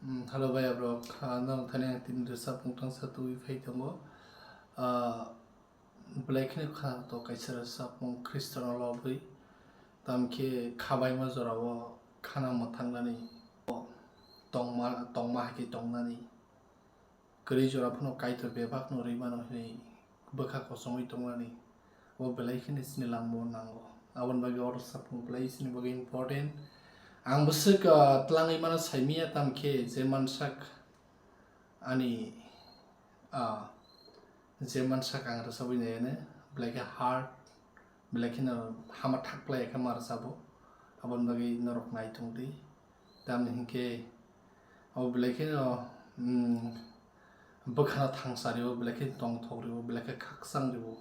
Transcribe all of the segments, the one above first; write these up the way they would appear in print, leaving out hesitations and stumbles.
Hello Bhaiya Bro, nang thane tin resa pungtang satu ifai tango. Black ni kha to kaisara sapung Kristano lobui. Tamke khabai ma jorawo khana mathangani tongma haki tongnani. Kari jora phuno kaito bebak no rimano hei bokha kosongoi tongnani. O black ni sini lambo nango. Awan bagi or sapung black sini bagi important. Ang busuk telangai mana saimia tamke zeman sak ani zeman sak ang rasa bine ne black heart black na hama thak play ka mar sabo abon bagi norok nai tungdi tam hinke au black no bukhana thangsari o black tong thogri o black khak sang ribo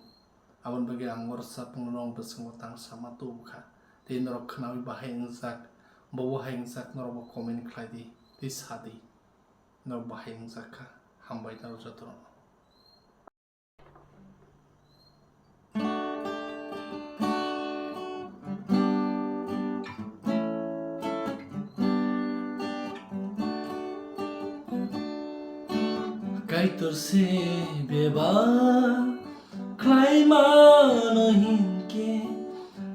abon bagi ang or sapung rong besung tang sama tu bukha te norok khana bahai ngzak bawa hayang zak norok comment khlai di sadi norok bahayang zak ka hambai tar jotro kaitor se beba khlai mano hinke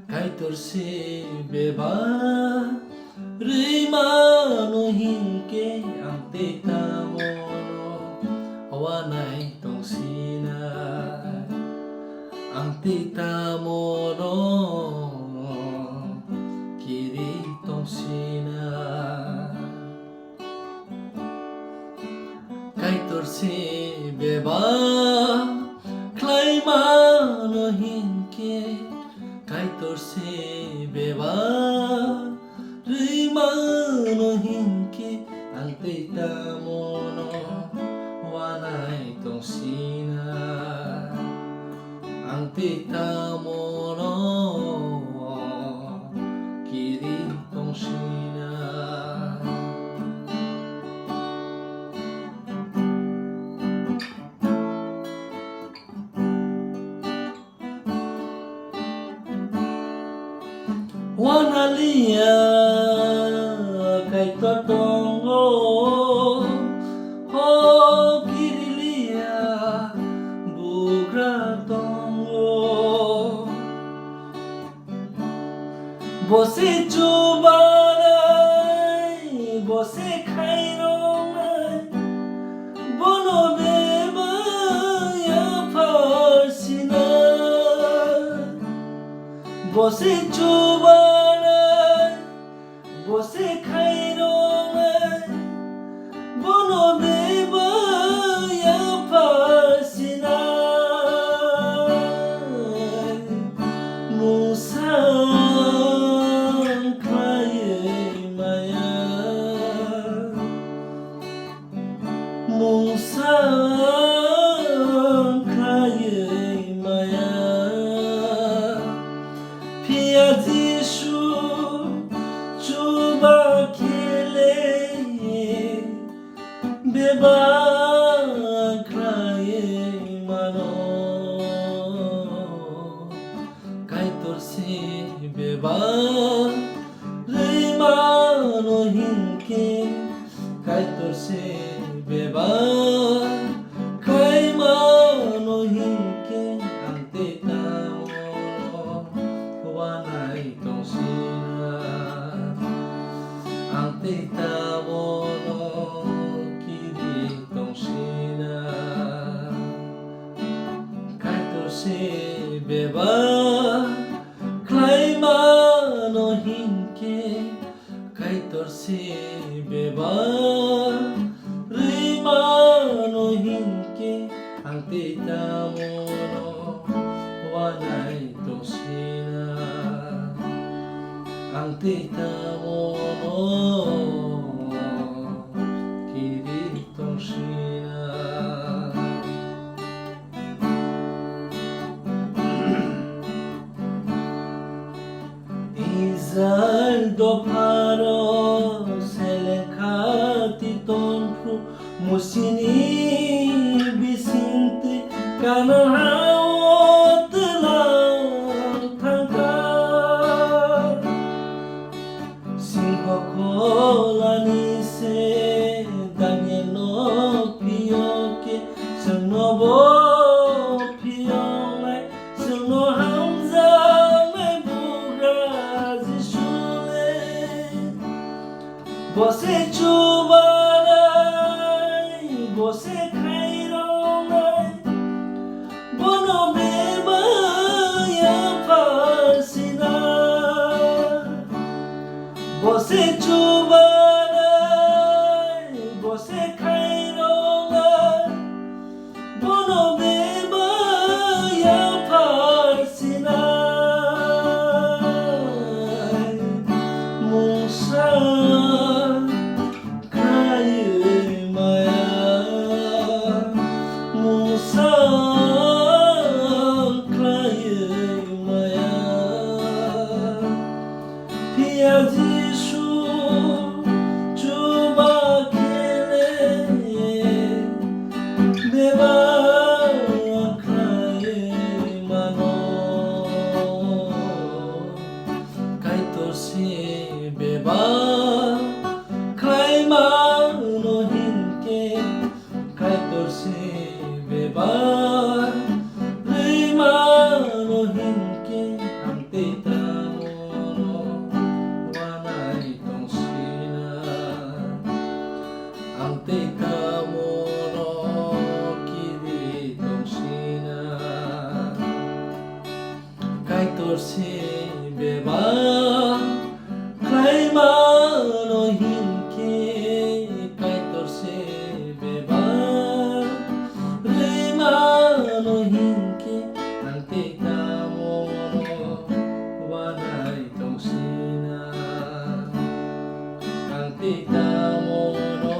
kaitor se beba Rimano hinke ante tamono awanai tongsina ante tamono kiri tongsina kaitor se beba klaimano hinke kaitor se beba Rimano hinke ante tamono wanai tongsina ante tamono kiri tongsina wanalia kaitor tongo ho kirilia bugra tongo bose chubanai bose khairongai bono beba ya farsina bose chubanai bose khairongai bono beba ya farsina musang klaye maya musang klaye maya Piazishu chuba kele beba kraye mano kaitor se beba rimano hinke kaitor se beba kaimano hinke ante wanai tongsina ante tamono kiri tongsina kaitor se beba klaimano hinke kaitor se beba rimano hinke ante tamono wanai tongsina ante tamono kiri tongsina izal do paro selekhati tonfru musini bisinte kanahawat lang thangka singho kolani se Você chuvará, você cairá, bono me vai fascinar. Você chuvará, você cairá, bono me vai fascinar. Musa Piadisu Cuba kele Beba Cry mano Kai torsi beba Cry mano hinke Kai torsi beba Mano hinke ante tamono wanai tong sina ante tamono kiri tong sina kai torsi beba kai mano hinke kai torsi beba mano hinke ante tamono wanai tong sina ante tamono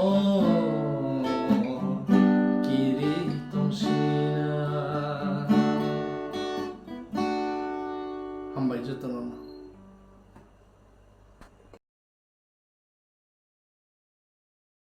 kiri tong sina Hambai jotono